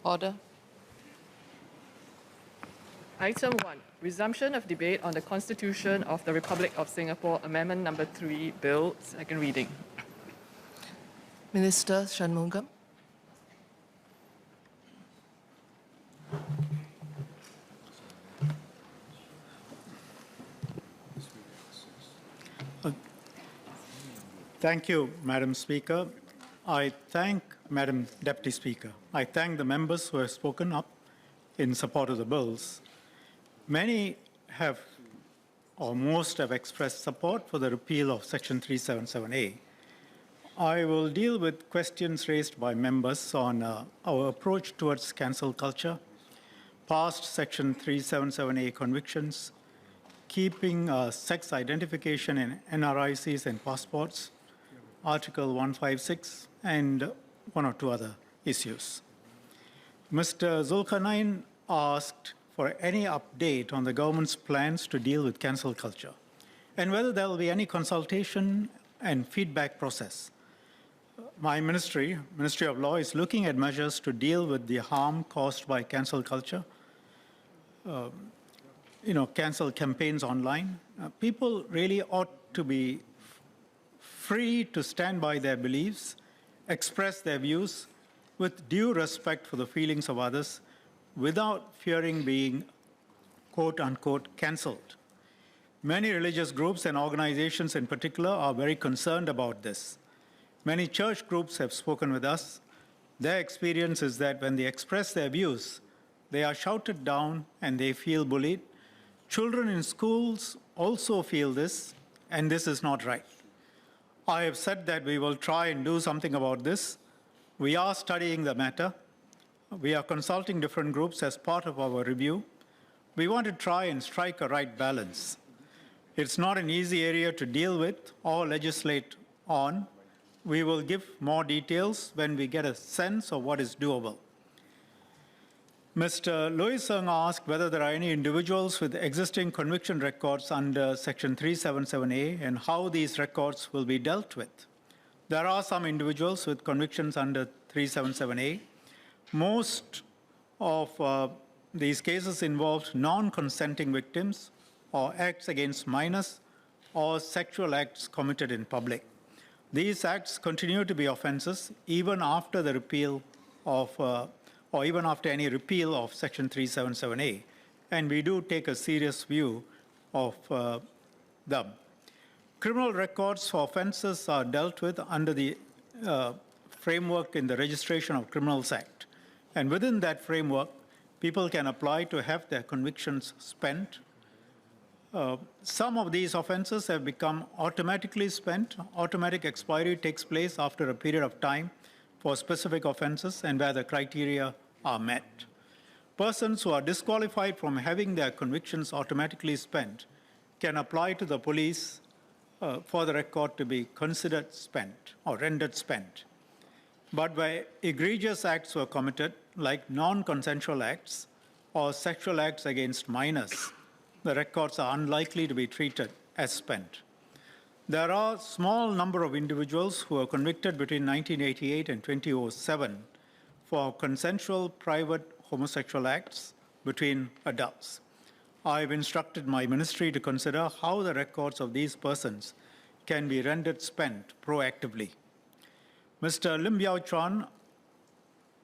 Order. Item 1, resumption of debate on the Constitution of the Republic of Singapore, Amendment Number 3, Bill, second reading. Minister Shanmugam. Thank you, Madam Speaker. I thank Madam Deputy Speaker. I thank the members who have spoken up in support of the bills. Many have, or most have expressed support for the repeal of Section 377A. I will deal with questions raised by members on our approach towards cancel culture, past Section 377A convictions, keeping sex identification in NRICs and passports, Article 156, and one or two other issues. Mr. Zulkarnain asked for any update on the government's plans to deal with cancel culture and whether there will be any consultation and feedback process. My Ministry of Law, is looking at measures to deal with the harm caused by cancel culture, cancel campaigns online. People really ought to be free to stand by their beliefs, express their views with due respect for the feelings of others without fearing being quote-unquote cancelled. Many religious groups and organizations in particular are very concerned about this. Many church groups have spoken with us. Their experience is that when they express their views, they are shouted down and they feel bullied. Children in schools also feel this, and this is not right. I have said that we will try and do something about this. We are studying the matter. We are consulting different groups as part of our review. We want to try and strike a right balance. It's not an easy area to deal with or legislate on. We will give more details when we get a sense of what is doable. Mr. Louis Ng asked whether there are any individuals with existing conviction records under Section 377A and how these records will be dealt with. There are some individuals with convictions under 377A. Most of these cases involved non-consenting victims or acts against minors or sexual acts committed in public. These acts continue to be offenses even after the repeal of or even after any repeal of Section 377A, and we do take a serious view of them. Criminal records for offenses are dealt with under the framework in the Registration of Criminals Act, and within that framework, people can apply to have their convictions spent. Some of these offenses have become automatically spent. Automatic expiry takes place after a period of time for specific offenses and where the criteria are met. Persons who are disqualified from having their convictions automatically spent can apply to the police for the record to be considered spent or rendered spent. But where egregious acts were committed, like non-consensual acts or sexual acts against minors, the records are unlikely to be treated as spent. There are a small number of individuals who were convicted between 1988 and 2007 for consensual private homosexual acts between adults. I've instructed my ministry to consider how the records of these persons can be rendered spent proactively. Mr. Lim Biao Chuan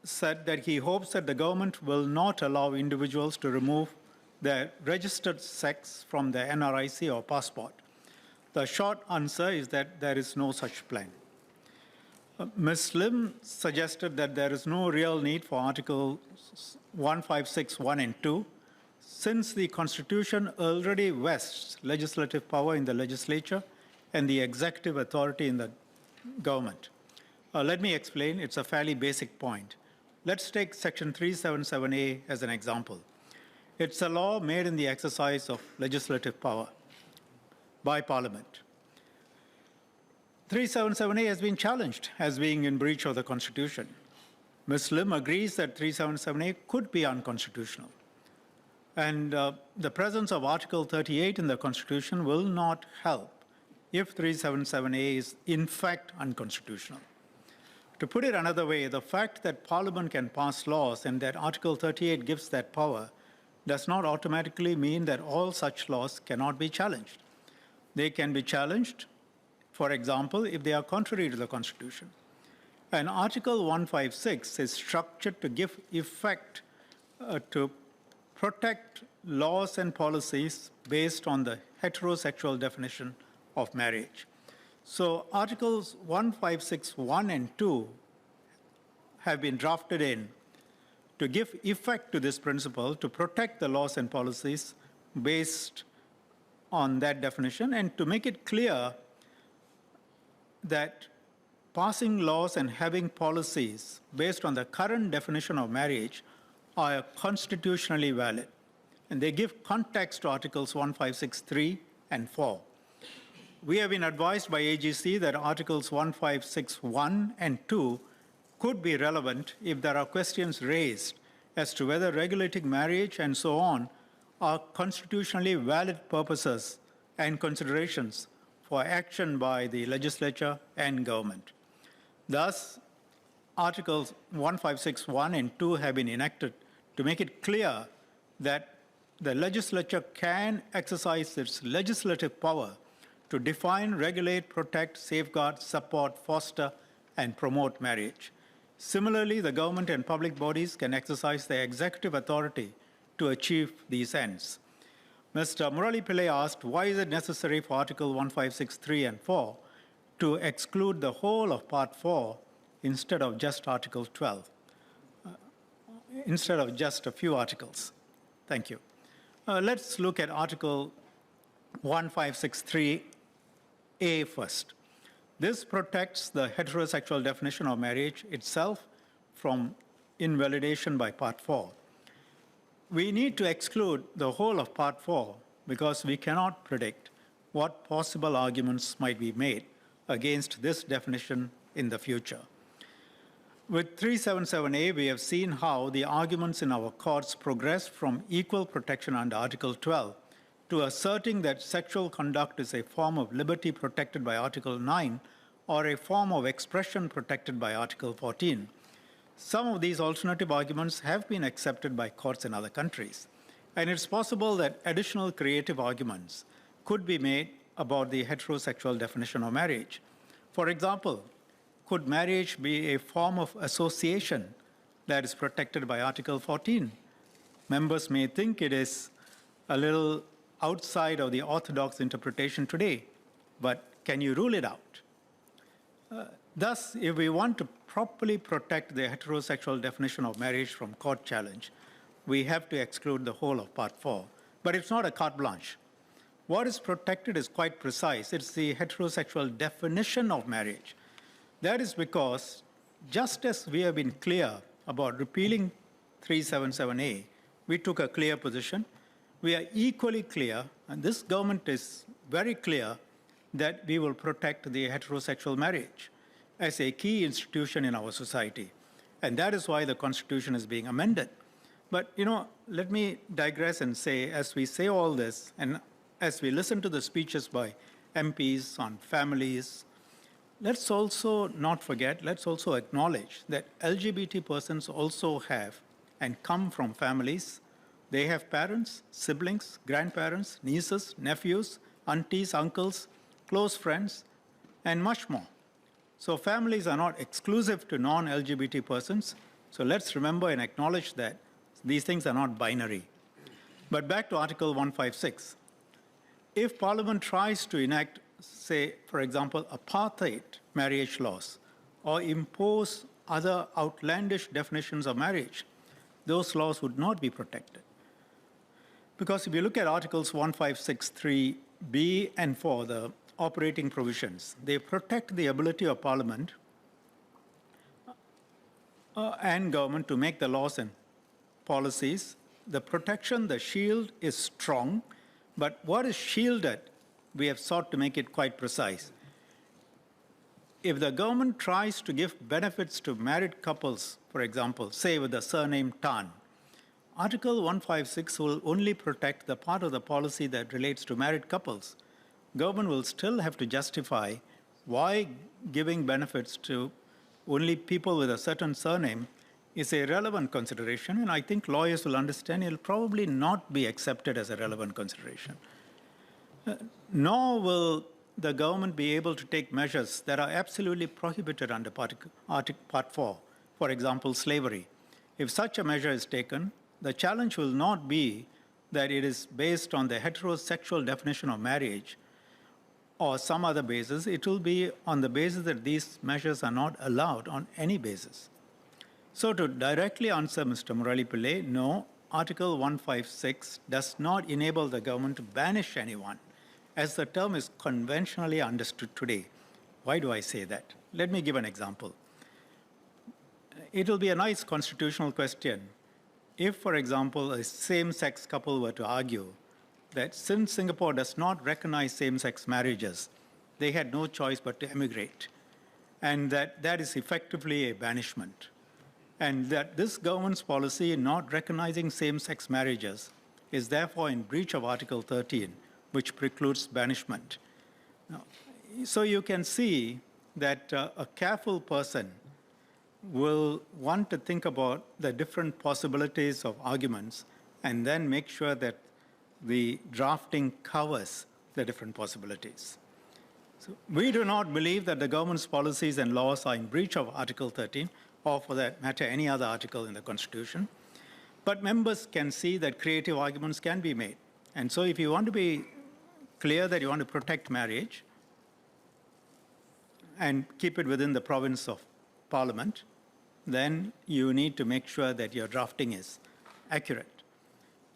said that he hopes that the government will not allow individuals to remove their registered sex from their NRIC or passport. The short answer is that there is no such plan. Ms. Lim suggested that there is no real need for Articles 156(1) and 2, since the Constitution already vests legislative power in the legislature and the executive authority in the government. Let me explain. It's a fairly basic point. Let's take Section 377A as an example. It's a law made in the exercise of legislative power by Parliament. 377A has been challenged as being in breach of the Constitution. Ms. Lim agrees that 377A could be unconstitutional. And the presence of Article 38 in the Constitution will not help if 377A is in fact unconstitutional. To put it another way, the fact that Parliament can pass laws and that Article 38 gives that power does not automatically mean that all such laws cannot be challenged. They can be challenged, for example, if they are contrary to the Constitution. And Article 156 is structured to give effect to protect laws and policies based on the heterosexual definition of marriage. So Articles 156(1) and 2 have been drafted in to give effect to this principle, to protect the laws and policies based on that definition, and to make it clear that passing laws and having policies based on the current definition of marriage are constitutionally valid. And they give context to Articles 156(3) and 4. We have been advised by AGC that Articles 156(1) and 2 could be relevant if there are questions raised as to whether regulating marriage and so on are constitutionally valid purposes and considerations for action by the legislature and government. Thus, Articles 156(1) and 2 have been enacted to make it clear that the legislature can exercise its legislative power to define, regulate, protect, safeguard, support, foster, and promote marriage. Similarly, the government and public bodies can exercise their executive authority to achieve these ends. Mr. Murali Pillai asked, why is it necessary for Article 156(3) and 4 to exclude the whole of Part 4 instead of just Article 12, instead of just a few articles? Thank you. Let's look at Article 156(3)(a) first. This protects the heterosexual definition of marriage itself from invalidation by Part 4. We need to exclude the whole of Part 4 because we cannot predict what possible arguments might be made against this definition in the future. With 377A, we have seen how the arguments in our courts progressed from equal protection under Article 12 to asserting that sexual conduct is a form of liberty protected by Article 9 or a form of expression protected by Article 14. Some of these alternative arguments have been accepted by courts in other countries, and it's possible that additional creative arguments could be made about the heterosexual definition of marriage. For example, could marriage be a form of association that is protected by Article 14? Members may think it is a little outside of the orthodox interpretation today, but can you rule it out? Thus, if we want to properly protect the heterosexual definition of marriage from court challenge, we have to exclude the whole of Part 4. But it's not a carte blanche. What is protected is quite precise. It's the heterosexual definition of marriage. That is because, just as we have been clear about repealing 377A, we took a clear position. We are equally clear, and this government is very clear, that we will protect the heterosexual marriage as a key institution in our society. And that is why the Constitution is being amended. But, let me digress and say, as we say all this, and as we listen to the speeches by MPs on families, let's also not forget, let's also acknowledge that LGBT persons also have and come from families. They have parents, siblings, grandparents, nieces, nephews, aunties, uncles, close friends, and much more. So families are not exclusive to non-LGBT persons. So let's remember and acknowledge that these things are not binary. But back to Article 156. If Parliament tries to enact, say, for example, apartheid marriage laws or impose other outlandish definitions of marriage, those laws would not be protected. Because if you look at Articles 156(3)(b) and 4, the operating provisions, they protect the ability of Parliament and government to make the laws and policies. The protection, the shield is strong, but what is shielded, we have sought to make it quite precise. If the government tries to give benefits to married couples, for example, say with the surname Tan, Article 156 will only protect the part of the policy that relates to married couples. Government will still have to justify why giving benefits to only people with a certain surname is a relevant consideration, and I think lawyers will understand it will probably not be accepted as a relevant consideration. Nor will the government be able to take measures that are absolutely prohibited under Part 4, for example, slavery. If such a measure is taken, the challenge will not be that it is based on the heterosexual definition of marriage or some other basis. It will be on the basis that these measures are not allowed on any basis. So to directly answer Mr. Murali Pillai, no, Article 156 does not enable the government to banish anyone, as the term is conventionally understood today. Why do I say that? Let me give an example. It will be a nice constitutional question if, for example, a same-sex couple were to argue that since Singapore does not recognize same-sex marriages, they had no choice but to emigrate, and that is effectively a banishment. And that this government's policy in not recognizing same-sex marriages is therefore in breach of Article 13, which precludes banishment. Now, so you can see that a careful person will want to think about the different possibilities of arguments and then make sure that the drafting covers the different possibilities. So we do not believe that the government's policies and laws are in breach of Article 13, or for that matter, any other article in the Constitution. But members can see that creative arguments can be made. And so if you want to be clear that you want to protect marriage and keep it within the province of Parliament, then you need to make sure that your drafting is accurate.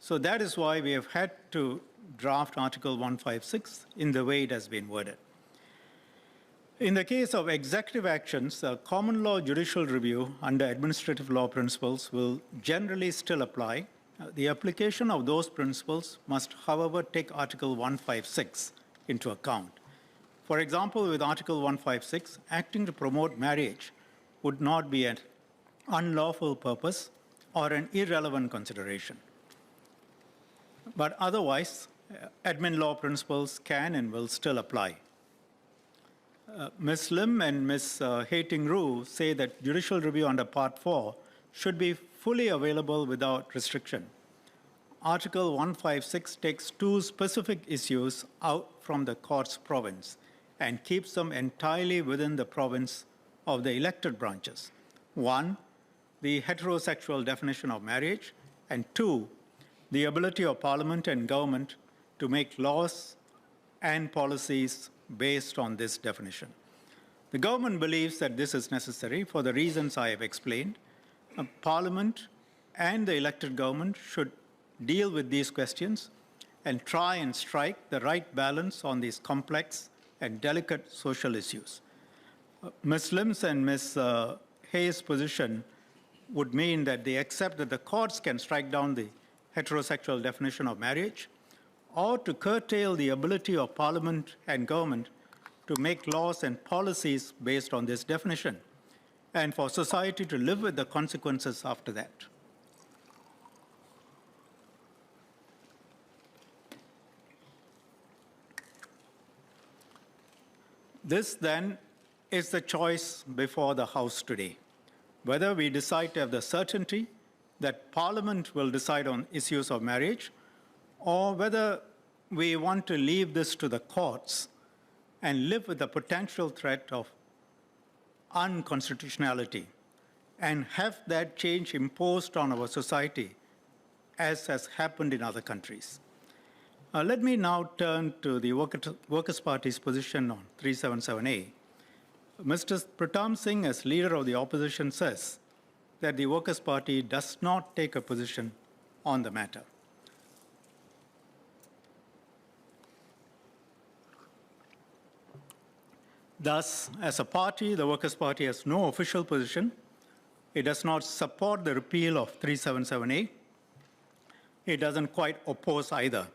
So that is why we have had to draft Article 156 in the way it has been worded. In the case of executive actions, common law judicial review under administrative law principles will generally still apply. The application of those principles must, however, take Article 156 into account. For example, with Article 156, acting to promote marriage would not be an unlawful purpose or an irrelevant consideration. But otherwise, admin law principles can and will still apply. Ms. Lim and Ms. Hating Roo say that judicial review under Part 4 should be fully available without restriction. Article 156 takes two specific issues out from the court's province and keeps them entirely within the province of the elected branches. One, the heterosexual definition of marriage, and two, the ability of Parliament and government to make laws and policies based on this definition. The government believes that this is necessary for the reasons I have explained. Parliament and the elected government should deal with these questions and try and strike the right balance on these complex and delicate social issues. Ms. Lim's and Ms. Hayes' position would mean that they accept that the courts can strike down the heterosexual definition of marriage, or to curtail the ability of Parliament and government to make laws and policies based on this definition, and for society to live with the consequences after that. This, then, is the choice before the House today, whether we decide to have the certainty that Parliament will decide on issues of marriage, or whether we want to leave this to the courts and live with the potential threat of unconstitutionality and have that change imposed on our society, as has happened in other countries. Let me now turn to the Workers' Party's position on 377A. Mr. Pratam Singh, as leader of the opposition, says that the Workers' Party does not take a position on the matter. Thus, as a party, the Workers' Party has no official position. It does not support the repeal of 377A. It doesn't quite oppose either.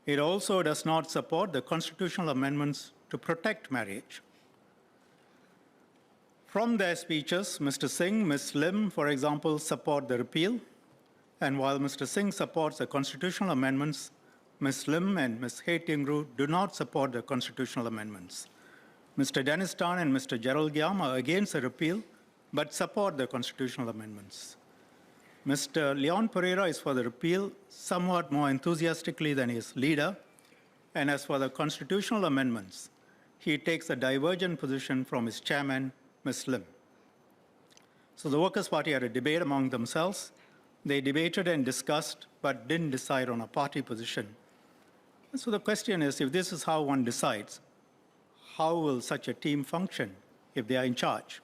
It also does not support the constitutional amendments to protect marriage. From their speeches, Mr. Singh, Ms. Lim, for example, support the repeal. And while Mr. Singh supports the constitutional amendments, Ms. Lim and Ms. Hating Roo do not support the constitutional amendments. Mr. Dennis Tan and Mr. Gerald Giam are against the repeal, but support the constitutional amendments. Mr. Leon Pereira is for the repeal somewhat more enthusiastically than his leader, and as for the constitutional amendments, he takes a divergent position from his chairman, Ms. Lim. So the Workers' Party had a debate among themselves. They debated and discussed, but didn't decide on a party position. And so the question is, if this is how one decides, how will such a team function if they are in charge?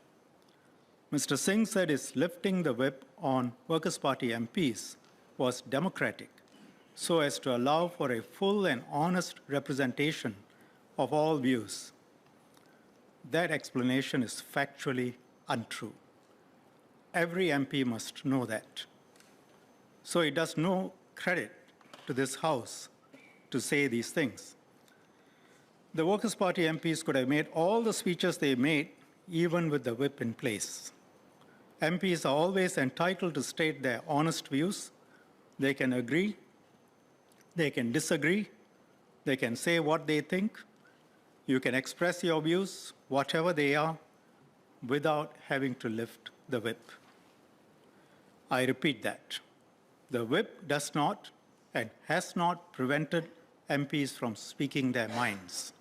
Mr. Singh said his lifting the whip on Workers' Party MPs was democratic, so as to allow for a full and honest representation of all views. That explanation is factually untrue. Every MP must know that. So it does no credit to this House to say these things. The Workers' Party MPs could have made all the speeches they made, even with the whip in place. MPs are always entitled to state their honest views. They can agree, they can disagree, they can say what they think. You can express your views, whatever they are, without having to lift the whip. I repeat that. The whip does not and has not prevented MPs from speaking their minds.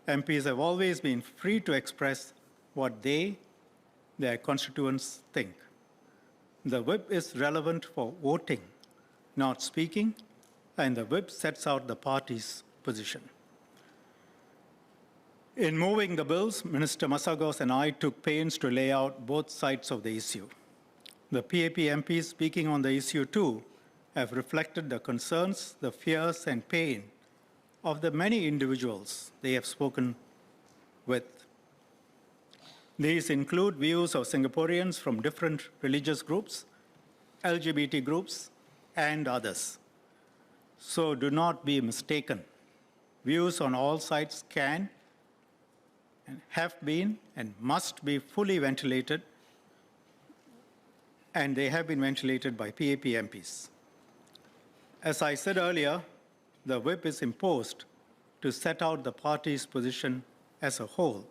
MPs have always been free to express what their constituents think. The whip is relevant for voting, not speaking, and the whip sets out the party's position. In moving the bills, Minister Masagos and I took pains to lay out both sides of the issue. The PAP MPs speaking on the issue too have reflected the concerns, the fears, and pain of the many individuals they have spoken with. These include views of Singaporeans from different religious groups, LGBT groups, and others. So do not be mistaken. Views on all sides can and have been and must be fully ventilated, and they have been ventilated by PAP MPs. As I said earlier, the whip is imposed to set out the party's position as a whole.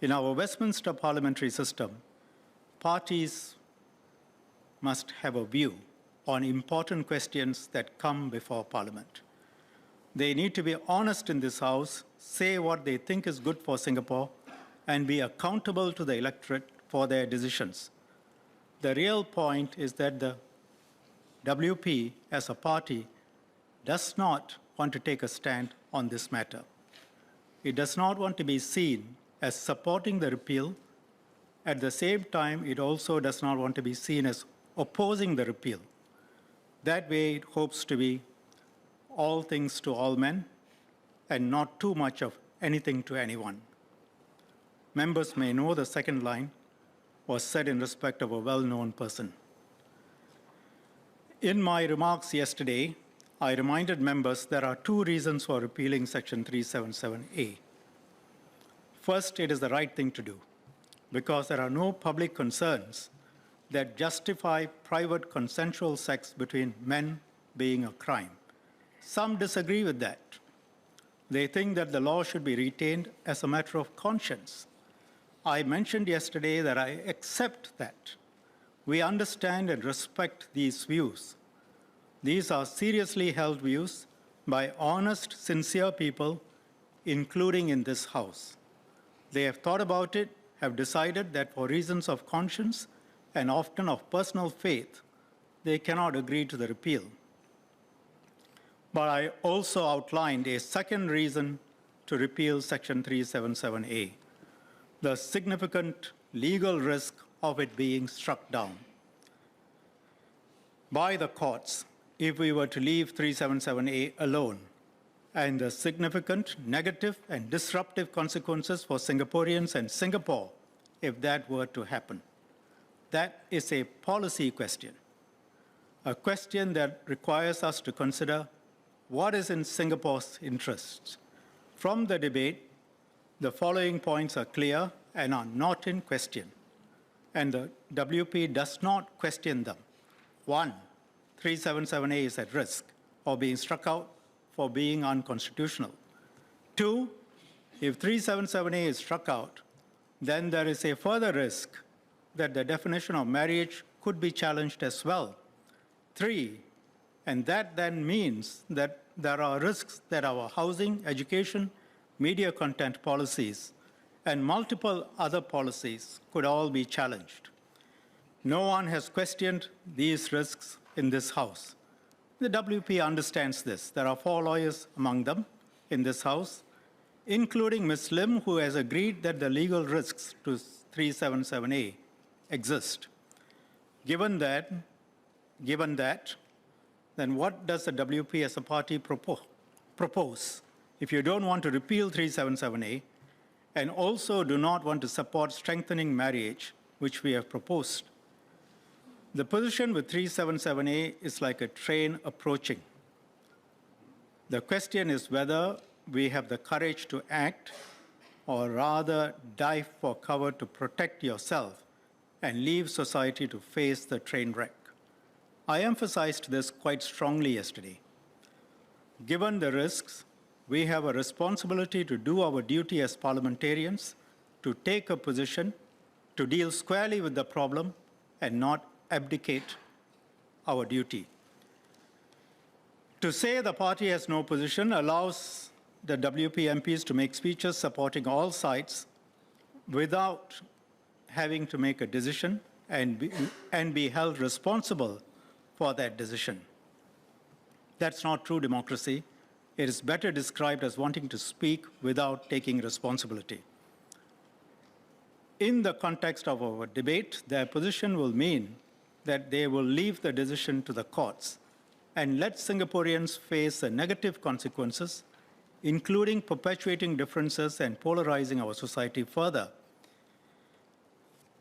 In our Westminster parliamentary system, parties must have a view on important questions that come before Parliament. They need to be honest in this House, say what they think is good for Singapore, and be accountable to the electorate for their decisions. The real point is that the WP as a party does not want to take a stand on this matter. It does not want to be seen as supporting the repeal. At the same time, it also does not want to be seen as opposing the repeal. That way, it hopes to be all things to all men and not too much of anything to anyone. Members may know the second line was said in respect of a well-known person. In my remarks yesterday, I reminded members there are two reasons for repealing Section 377A. First, it is the right thing to do, because there are no public concerns that justify private consensual sex between men being a crime. Some disagree with that. They think that the law should be retained as a matter of conscience. I mentioned yesterday that I accept that. We understand and respect these views. These are seriously held views by honest, sincere people, including in this House. They have thought about it, have decided that for reasons of conscience and often of personal faith, they cannot agree to the repeal. But I also outlined a second reason to repeal Section 377A, the significant legal risk of it being struck down by the courts if we were to leave 377A alone, and the significant negative and disruptive consequences for Singaporeans and Singapore if that were to happen. That is a policy question, a question that requires us to consider what is in Singapore's interests. From the debate, the following points are clear and are not in question, and the WP does not question them. 1, 377A is at risk of being struck out for being unconstitutional. 2, If 377A is struck out, then there is a further risk that the definition of marriage could be challenged as well. 3, and that then means that there are risks that our housing, education, media content policies, and multiple other policies could all be challenged. No one has questioned these risks in this House. The WP understands this. There are 4 lawyers among them in this House, including Ms. Lim, who has agreed that the legal risks to 377A exist. Given that, then what does the WP as a party propose? If you don't want to repeal 377A and also do not want to support strengthening marriage, which we have proposed, the position with 377A is like a train approaching. The question is whether we have the courage to act or rather dive for cover to protect yourself and leave society to face the train wreck. I emphasized this quite strongly yesterday. Given the risks, we have a responsibility to do our duty as parliamentarians, to take a position, to deal squarely with the problem and not abdicate our duty. To say the party has no position allows the WP MPs to make speeches supporting all sides without having to make a decision and be held responsible for that decision. That's not true democracy. It is better described as wanting to speak without taking responsibility. In the context of our debate, their position will mean that they will leave the decision to the courts and let Singaporeans face the negative consequences, including perpetuating differences and polarizing our society further.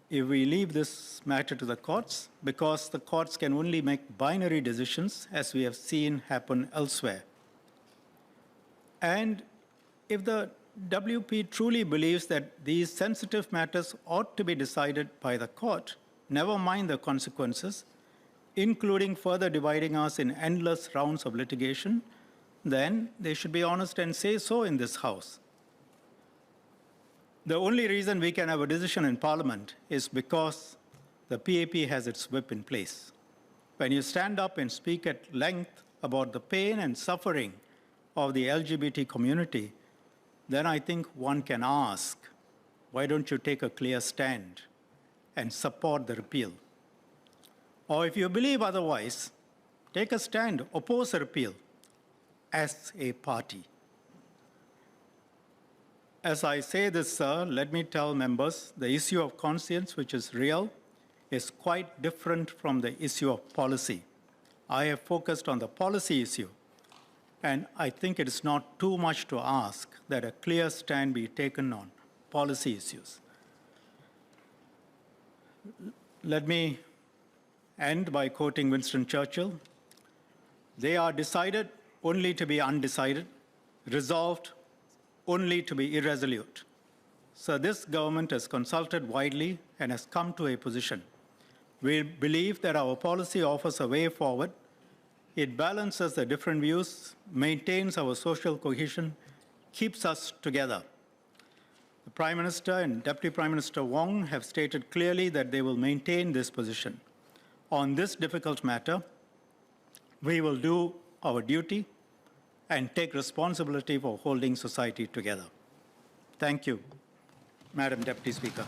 If we leave this matter to the courts, because the courts can only make binary decisions, as we have seen happen elsewhere. And if the WP truly believes that these sensitive matters ought to be decided by the court, never mind the consequences, including further dividing us in endless rounds of litigation, then they should be honest and say so in this House. The only reason we can have a decision in Parliament is because the PAP has its whip in place. When you stand up and speak at length about the pain and suffering of the LGBT community, then I think one can ask, why don't you take a clear stand and support the repeal? Or if you believe otherwise, take a stand, oppose the repeal as a party. As I say this, sir, let me tell members, the issue of conscience, which is real, is quite different from the issue of policy. I have focused on the policy issue, and I think it is not too much to ask that a clear stand be taken on policy issues. Let me end by quoting Winston Churchill. They are decided only to be undecided, resolved only to be irresolute. So this government has consulted widely and has come to a position. We believe that our policy offers a way forward. It balances the different views, maintains our social cohesion, keeps us together. The Prime Minister and Deputy Prime Minister Wong have stated clearly that they will maintain this position. On this difficult matter, we will do our duty and take responsibility for holding society together. Thank you, Madam Deputy Speaker.